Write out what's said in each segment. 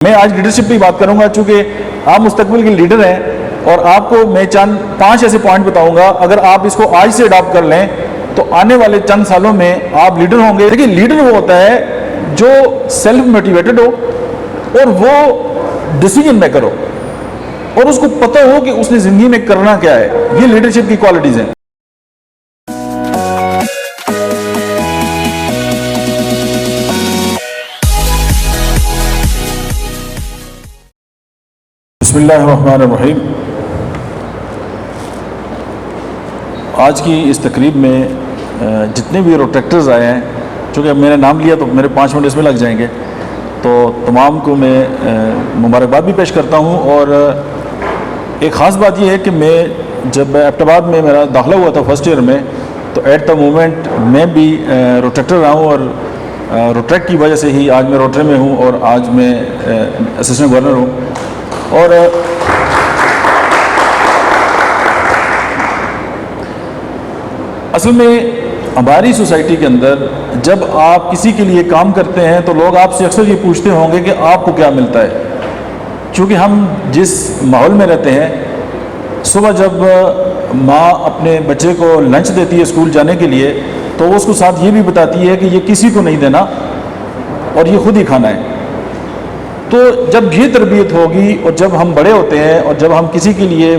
میں آج لیڈرشپ کی بات کروں گا، چونکہ آپ مستقبل کے لیڈر ہیں اور آپ کو میں چند 5 ایسے پوائنٹ بتاؤں گا. اگر آپ اس کو آج سے اڈاپٹ کر لیں تو آنے والے چند سالوں میں آپ لیڈر ہوں گے. دیکھیے، لیڈر وہ ہوتا ہے جو سیلف موٹیویٹڈ ہو اور وہ ڈیسیجن میکر ہو اور اس کو پتہ ہو کہ اس نے زندگی میں کرنا کیا ہے. یہ لیڈرشپ کی کوالٹیز ہیں. بسم اللہ الرحمن الرحیم. آج کی اس تقریب میں جتنے بھی روٹریکٹرز آئے ہیں، چونکہ اب میں نے نام لیا تو میرے 5 منٹ اس میں لگ جائیں گے، تو تمام کو میں مبارکباد بھی پیش کرتا ہوں. اور ایک خاص بات یہ ہے کہ میں جب ایبٹ آباد میں میرا داخلہ ہوا تھا فرسٹ ایئر میں، تو ایٹ دا مومنٹ میں بھی روٹریکٹر رہا ہوں، اور روٹریکٹ کی وجہ سے ہی آج میں روٹری میں ہوں اور آج میں اسسٹنٹ گورنر ہوں. اور اصل میں ہماری سوسائٹی کے اندر جب آپ کسی کے لیے کام کرتے ہیں تو لوگ آپ سے اکثر یہ پوچھتے ہوں گے کہ آپ کو کیا ملتا ہے. چونکہ ہم جس ماحول میں رہتے ہیں، صبح جب ماں اپنے بچے کو لنچ دیتی ہے اسکول جانے کے لیے، تو وہ اس کو ساتھ یہ بھی بتاتی ہے کہ یہ کسی کو نہیں دینا اور یہ خود ہی کھانا ہے. تو جب یہ تربیت ہوگی اور جب ہم بڑے ہوتے ہیں اور جب ہم کسی کے لیے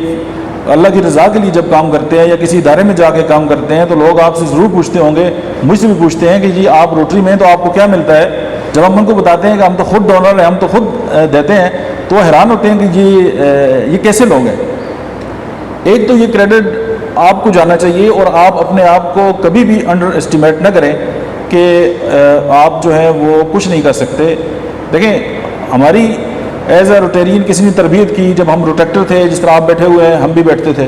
اللہ کی رضا کے لیے جب کام کرتے ہیں یا کسی ادارے میں جا کے کام کرتے ہیں، تو لوگ آپ سے ضرور پوچھتے ہوں گے، مجھ سے بھی پوچھتے ہیں کہ جی آپ روٹری میں ہیں تو آپ کو کیا ملتا ہے. جب ہم ان کو بتاتے ہیں کہ ہم تو خود ڈونر ہیں، ہم تو خود دیتے ہیں، تو وہ حیران ہوتے ہیں کہ جی یہ کیسے لوگ ہیں. ایک تو یہ کریڈٹ آپ کو جانا چاہیے اور آپ اپنے آپ کو کبھی بھی انڈر اسٹیمیٹ نہ کریں کہ آپ جو ہے وہ کچھ نہیں کر سکتے. دیکھیں، ہماری ایز اے روٹیرین کسی نے تربیت کی، جب ہم روٹریکٹر تھے، جس طرح آپ بیٹھے ہوئے ہیں ہم بھی بیٹھتے تھے،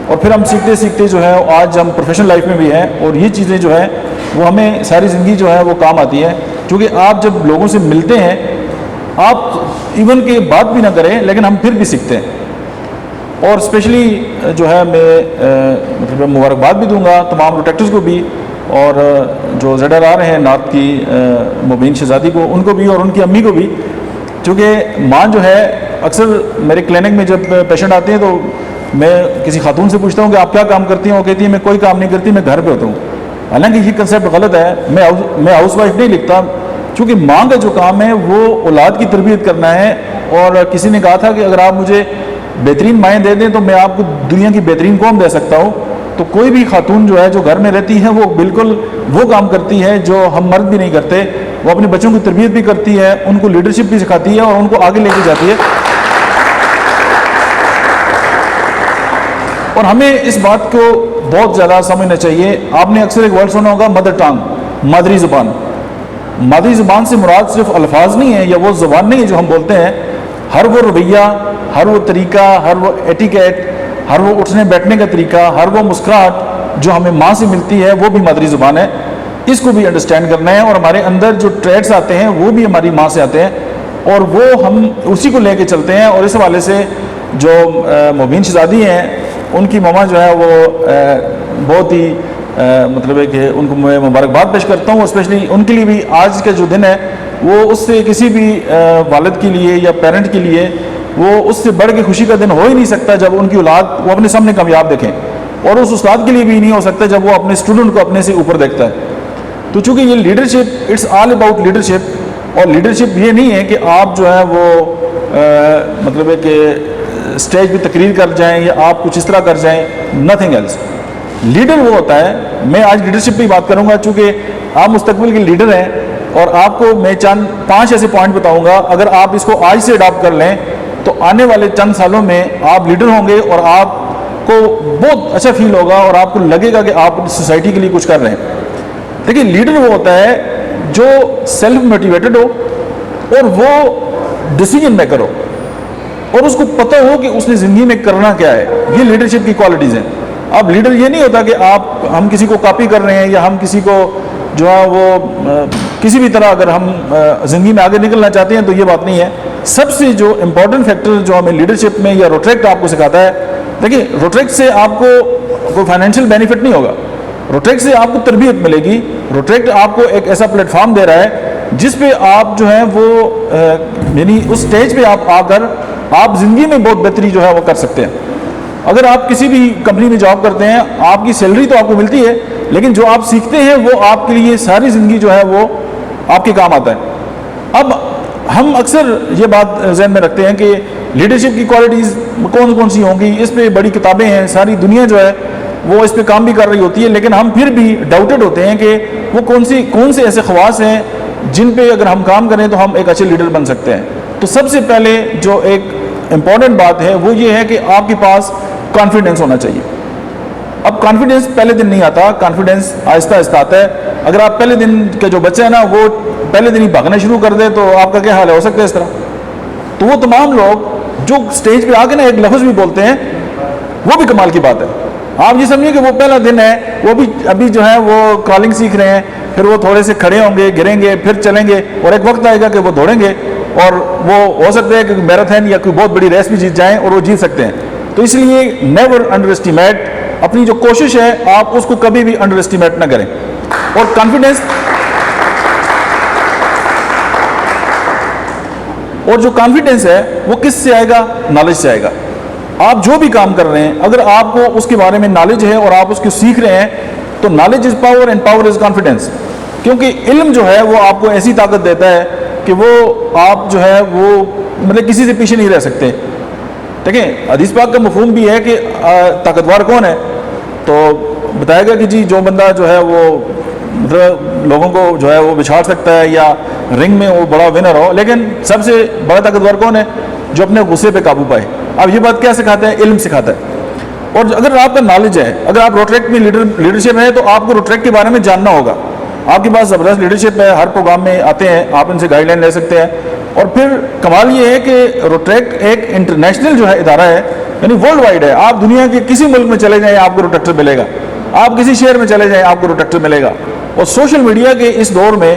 اور پھر ہم سیکھتے سیکھتے جو ہے آج ہم پروفیشنل لائف میں بھی ہیں، اور یہ چیزیں جو ہیں وہ ہمیں ساری زندگی جو ہے وہ کام آتی ہیں. کیونکہ آپ جب لوگوں سے ملتے ہیں، آپ ایون کہ بات بھی نہ کریں لیکن ہم پھر بھی سیکھتے ہیں. اور اسپیشلی جو ہے میں مطلب مبارکباد بھی دوں گا تمام روٹریکٹرز کو بھی، اور جو زیڈ آر آر ہیں نعت کی مبین شہزادی کو، ان کو بھی اور ان کی امی کو بھی. کیونکہ ماں جو ہے اکثر میرے کلینک میں جب پیشنٹ آتے ہیں تو میں کسی خاتون سے پوچھتا ہوں کہ آپ کیا کام کرتی ہیں، وہ کہتی ہے میں کوئی کام نہیں کرتی، میں گھر پہ ہوتا ہوں. حالانکہ یہ کنسیپٹ غلط ہے. میں ہاؤس وائف نہیں لکھتا، چونکہ ماں کا جو کام ہے وہ اولاد کی تربیت کرنا ہے. اور کسی نے کہا تھا کہ اگر آپ مجھے بہترین مائیں دے دیں تو میں آپ کو دنیا کی بہترین قوم دے سکتا ہوں. تو کوئی بھی خاتون جو ہے جو گھر میں رہتی ہے وہ بالکل وہ کام کرتی ہے جو ہم مرد بھی نہیں کرتے. وہ اپنے بچوں کی تربیت بھی کرتی ہے، ان کو لیڈرشپ بھی سکھاتی ہے اور ان کو آگے لے کے جاتی ہے. اور ہمیں اس بات کو بہت زیادہ سمجھنا چاہیے. آپ نے اکثر ایک ورڈ سنا ہوگا مدر ٹانگ، مادری زبان. مادری زبان سے مراد صرف الفاظ نہیں ہے یا وہ زبان نہیں ہے جو ہم بولتے ہیں. ہر وہ رویہ، ہر وہ طریقہ، ہر وہ ایٹیکیٹ، ہر وہ اٹھنے بیٹھنے کا طریقہ، ہر وہ مسکراہٹ جو ہمیں ماں سے ملتی ہے وہ بھی مادری زبان ہے. اس کو بھی انڈرسٹینڈ کرنا ہے. اور ہمارے اندر جو ٹریٹس آتے ہیں وہ بھی ہماری ماں سے آتے ہیں اور وہ ہم اسی کو لے کے چلتے ہیں. اور اس حوالے سے جو مبین شہزادی ہیں، ان کی ماما جو ہے وہ بہت ہی مطلب ہے کہ ان کو میں مبارکباد پیش کرتا ہوں. اسپیشلی ان کے لیے بھی آج کا جو دن ہے وہ اس سے کسی بھی والد کے لیے یا پیرنٹ کے لیے وہ اس سے بڑھ کے خوشی کا دن ہو ہی نہیں سکتا جب ان کی اولاد وہ اپنے سامنے کامیاب دیکھیں. اور اس استاد کے لیے بھی نہیں ہو سکتا جب وہ اپنے اسٹوڈنٹ کو اپنے سے اوپر دیکھتا ہے. تو چونکہ یہ leadership it's all about leadership. اور لیڈرشپ یہ نہیں ہے کہ آپ جو ہے وہ مطلب ہے کہ اسٹیج پہ تقریر کر جائیں یا آپ کچھ اس طرح کر جائیں. Nothing else. لیڈر وہ ہوتا ہے. میں آج لیڈرشپ پہ بات کروں گا چونکہ آپ مستقبل کے لیڈر ہیں اور آپ کو میں چند 5 ایسے پوائنٹ بتاؤں گا. اگر آپ اس کو آج سے اڈاپٹ کر لیں تو آنے والے چند سالوں میں آپ لیڈر ہوں گے اور آپ کو بہت اچھا فیل ہوگا اور آپ کو لگے گا کہ آپ سوسائٹی کے لیے کچھ کر رہے ہیں. دیکھیے، لیڈر وہ ہوتا ہے جو سیلف موٹیویٹڈ ہو اور وہ ڈیسیجن میکر ہو اور اس کو پتہ ہو کہ اس نے زندگی میں کرنا کیا ہے. یہ لیڈرشپ کی کوالٹیز ہیں. اب لیڈر یہ نہیں ہوتا کہ ہم کسی کو کاپی کر رہے ہیں یا ہم کسی کو جو ہے وہ کسی بھی طرح اگر ہم زندگی میں آگے نکلنا چاہتے ہیں تو یہ بات نہیں ہے. سب سے جو امپورٹنٹ فیکٹر جو ہمیں لیڈرشپ میں یا روٹریکٹ آپ کو سکھاتا ہے، دیکھیے روٹریکٹ سے آپ کو کوئی فائنینشیل بینیفٹ نہیں ہوگا. روٹریکٹ سے آپ کو تربیت ملے گی. روٹریکٹ آپ کو ایک ایسا پلیٹ فارم دے رہا ہے جس پہ آپ جو ہے وہ یعنی اس سٹیج پہ آپ آ کر آپ زندگی میں بہت بہتری جو ہے وہ کر سکتے ہیں. اگر آپ کسی بھی کمپنی میں جاب کرتے ہیں, آپ کی سیلری تو آپ کو ملتی ہے, لیکن جو آپ سیکھتے ہیں وہ آپ کے لیے ساری زندگی جو ہے وہ آپ کے کام آتا ہے. اب ہم اکثر یہ بات ذہن میں رکھتے ہیں کہ لیڈرشپ کی کوالٹیز کون کون سی ہوں گی, اس پہ بڑی کتابیں ہیں, ساری دنیا جو ہے وہ اس پہ کام بھی کر رہی ہوتی ہے, لیکن ہم پھر بھی ڈاؤٹڈ ہوتے ہیں کہ وہ کون سے ایسے خواص ہیں جن پہ اگر ہم کام کریں تو ہم ایک اچھے لیڈر بن سکتے ہیں. تو سب سے پہلے جو ایک امپورٹنٹ بات ہے وہ یہ ہے کہ آپ کے پاس کانفیڈنس ہونا چاہیے. اب کانفیڈنس پہلے دن نہیں آتا, کانفیڈنس آہستہ آہستہ آتا ہے. اگر آپ پہلے دن کا جو بچہ ہے نا وہ پہلے دن ہی بھاگنا شروع کر دے تو آپ کا کیا حال ہو سکتا ہے اس طرح. تو وہ تمام لوگ جو سٹیج پہ آ کے نا ایک لفظ بھی بولتے ہیں وہ بھی کمال کی بات ہے. آپ یہ سمجھیے کہ وہ پہلا دن ہے, وہ بھی ابھی جو ہے وہ کرالنگ سیکھ رہے ہیں, پھر وہ تھوڑے سے کھڑے ہوں گے, گریں گے, پھر چلیں گے, اور ایک وقت آئے گا کہ وہ دوڑیں گے اور وہ ہو سکتا ہے کہ میراتھن یا کوئی بہت بڑی ریس بھی جیت جائیں اور وہ جیت سکتے ہیں. تو اس لیے نیور انڈر اسٹیمیٹ, اپنی جو کوشش ہے آپ اس کو کبھی بھی انڈر اسٹیمیٹ نہ کریں. اور کانفیڈنس ہے وہ کس سے آئے گا؟ نالج سے آئے گا. آپ جو بھی کام کر رہے ہیں اگر آپ کو اس کے بارے میں نالج ہے اور آپ اس کو سیکھ رہے ہیں تو knowledge is power and power is confidence. کیونکہ علم جو ہے وہ آپ کو ایسی طاقت دیتا ہے کہ وہ آپ جو ہے وہ مطلب کسی سے پیچھے نہیں رہ سکتے. دیکھیں حدیث پاک کا مفہوم بھی ہے کہ طاقتور کون ہے, تو بتایا گیا کہ جی جو بندہ جو ہے وہ مطلب لوگوں کو جو ہے وہ بچھاڑ سکتا ہے یا رنگ میں وہ بڑا ونر ہو, لیکن سب سے بڑا طاقتور کون ہے؟ جو اپنے غصے پہ قابو پائے. اب یہ بات کیا سکھاتا ہے؟ علم سکھاتا ہے. اور اگر آپ کا نالج ہے, اگر آپ روٹریک میں لیڈرشپ ہے تو آپ کو روٹریک کے بارے میں جاننا ہوگا. آپ کے پاس زبردست لیڈرشپ ہے, ہر پروگرام میں آتے ہیں, آپ ان سے گائیڈ لائن لے سکتے ہیں. اور پھر کمال یہ ہے کہ روٹریک ایک انٹرنیشنل جو ہے ادارہ ہے, یعنی ورلڈ وائڈ ہے. آپ دنیا کے کسی ملک میں چلے جائیں آپ کو روٹریکٹر ملے گا, آپ کسی شہر میں چلے جائیں آپ کو روٹریکٹر ملے گا. اور سوشل میڈیا کے اس دور میں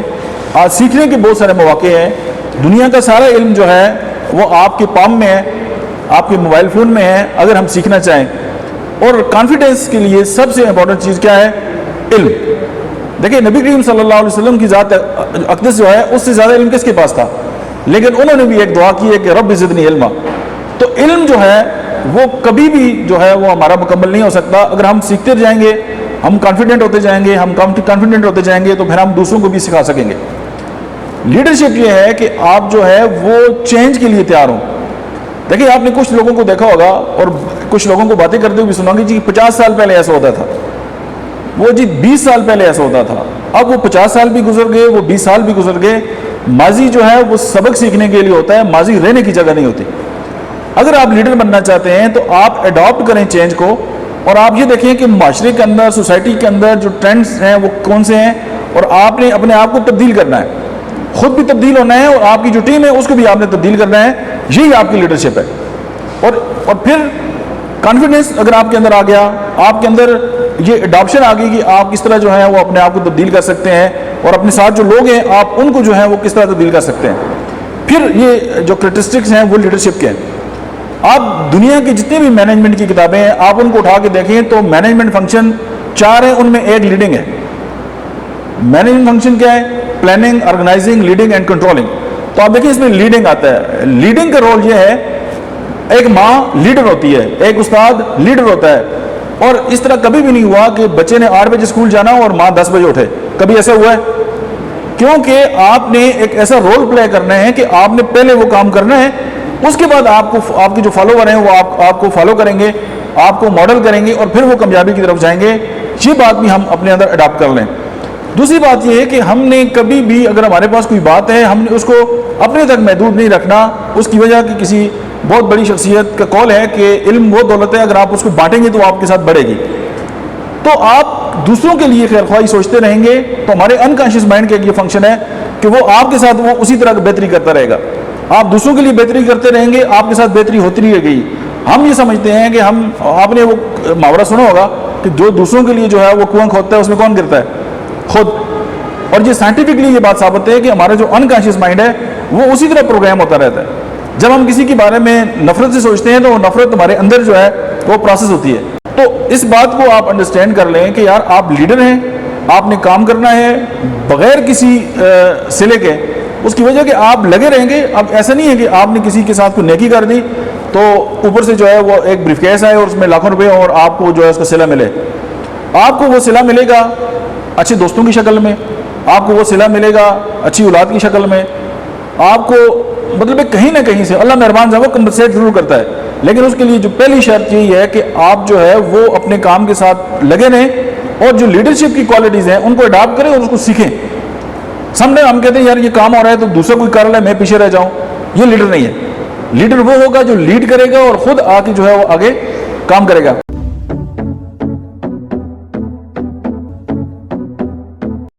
آج سیکھنے کے بہت سارے مواقع ہیں. دنیا کا سارا علم جو ہے وہ آپ کے پام میں ہے, آپ کے موبائل فون میں ہے, اگر ہم سیکھنا چاہیں. اور کانفیڈنس کے لیے سب سے امپورٹنٹ چیز کیا ہے؟ علم. دیکھیں نبی کریم صلی اللہ علیہ وسلم کی ذات اقدس جو ہے اس سے زیادہ علم کس کے پاس تھا, لیکن انہوں نے بھی ایک دعا کی ہے کہ رب زدنی علما. تو علم جو ہے وہ کبھی بھی جو ہے وہ ہمارا مکمل نہیں ہو سکتا. اگر ہم سیکھتے جائیں گے, ہم کانفیڈنٹ ہوتے جائیں گے, ہم کانفیڈنٹ ہوتے جائیں گے تو پھر ہم دوسروں کو بھی سکھا سکیں گے. لیڈرشپ یہ ہے کہ آپ جو ہے وہ چینج کے لیے تیار ہوں. دیکھیں آپ نے کچھ لوگوں کو دیکھا ہوگا اور کچھ لوگوں کو باتیں کرتے ہوئے بھی سنا گے جی 50 سال پہلے ایسا ہوتا تھا, وہ جی 20 سال پہلے ایسا ہوتا تھا. اب وہ 50 سال بھی گزر گئے, وہ 20 سال بھی گزر گئے. ماضی جو ہے وہ سبق سیکھنے کے لیے ہوتا ہے, ماضی رہنے کی جگہ نہیں ہوتی. اگر آپ لیڈر بننا چاہتے ہیں تو آپ اڈاپٹ کریں چینج کو, اور آپ یہ دیکھیں کہ معاشرے کے اندر, سوسائٹی کے اندر جو ٹرینڈز ہیں وہ کون سے ہیں, اور آپ نے اپنے آپ کو تبدیل کرنا ہے, خود بھی تبدیل ہونا ہے اور آپ کی جو ٹیم ہے اس کو بھی آپ نے تبدیل کرنا ہے. یہی آپ کی لیڈرشپ ہے. اور پھر کانفیڈنس اگر آپ کے اندر آ گیا, آپ کے اندر یہ اڈاپشن آ گئی کہ آپ کس طرح جو ہے وہ اپنے آپ کو تبدیل کر سکتے ہیں, اور اپنے ساتھ جو لوگ ہیں آپ ان کو جو ہے وہ کس طرح تبدیل کر سکتے ہیں. پھر یہ جو کرٹسٹکس ہیں وہ لیڈرشپ کے ہیں. آپ دنیا کی جتنی بھی مینجمنٹ کی کتابیں ہیں آپ ان کو اٹھا کے دیکھیں تو مینجمنٹ فنکشن 4 ہیں, ان میں ایک لیڈنگ ہے. مینجمنٹ فنکشن کیا ہے؟ Planning, organising, leading and controlling. تو آپ دیکھیں اس میں لیڈنگ آتا ہے. لیڈنگ کا رول یہ ہے, ایک ماں لیڈر ہوتی ہے, ایک استاد لیڈر ہوتا ہے. اور اس طرح کبھی بھی نہیں ہوا کہ بچے نے 8 بجے اسکول جانا اور ماں 10 بجے اٹھے. کبھی ایسا ہوا ہے؟ کیونکہ آپ نے ایک ایسا رول پلے کرنا ہے کہ آپ نے پہلے وہ کام کرنا ہے, اس کے بعد آپ کے جو فالوور ہیں وہ آپ کو فالو کریں گے, آپ کو ماڈل کریں گے, اور پھر وہ کامیابی کی طرف جائیں گے. یہ بات بھی ہم اپنے اندر اڈاپٹ کر لیں. دوسری بات یہ ہے کہ ہم نے کبھی بھی اگر ہمارے پاس کوئی بات ہے ہم نے اس کو اپنے تک محدود نہیں رکھنا. اس کی وجہ کہ کسی بہت بڑی شخصیت کا قول ہے کہ علم وہ دولت ہے اگر آپ اس کو بانٹیں گے تو آپ کے ساتھ بڑھے گی. تو آپ دوسروں کے لیے خیر خواہی سوچتے رہیں گے تو ہمارے انکانشیس مائنڈ کا یہ فنکشن ہے کہ وہ آپ کے ساتھ وہ اسی طرح بہتری کرتا رہے گا. آپ دوسروں کے لیے بہتری کرتے رہیں گے, آپ کے ساتھ بہتری ہوتی رہے گی. ہم یہ سمجھتے ہیں کہ آپ نے وہ محاورہ سنا ہوگا کہ جو دوسروں کے لیے جو ہے وہ کنواں کھودتا ہے اس میں کون گرتا ہے؟ خود. اور یہ سائنٹیفکلی یہ بات ثابت ہے کہ ہمارا جو انکانشیس مائنڈ ہے وہ اسی طرح پروگرام ہوتا رہتا ہے. جب ہم کسی کے بارے میں نفرت سے سوچتے ہیں تو وہ نفرت ہمارے اندر جو ہے وہ پروسیس ہوتی ہے. تو اس بات کو آپ انڈرسٹینڈ کر لیں کہ یار آپ لیڈر ہیں, آپ نے کام کرنا ہے بغیر کسی صلے کے، اس کی وجہ کہ آپ لگے رہیں گے. اب ایسا نہیں ہے کہ آپ نے کسی کے ساتھ کوئی نیکی کر دی تو اوپر سے جو ہے وہ ایک بریف کیس آئے اور اس میں لاکھوں روپے اور آپ کو جو ہے اس کا صلہ ملے. آپ کو وہ صلہ ملے گا اچھے دوستوں کی شکل میں، آپ کو وہ صلہ ملے گا اچھی اولاد کی شکل میں. آپ کو مطلب کہیں نہ کہیں سے اللہ مہربان صاحب وہ کمپنسیٹ ضرور کرتا ہے، لیکن اس کے لیے جو پہلی شرط یہی ہے کہ آپ جو ہے وہ اپنے کام کے ساتھ لگے رہیں اور جو لیڈرشپ کی کوالٹیز ہیں ان کو اڈاپٹ کریں اور اس کو سیکھیں. سم ٹائم ہم کہتے ہیں یار یہ کام ہو رہا ہے تو دوسرا کوئی کر رہا ہے میں پیچھے رہ جاؤں، یہ لیڈر نہیں ہے. لیڈر وہ ہوگا جو لیڈ کرے گا اور خود آ کے جو ہے وہ آگے کام کرے گا.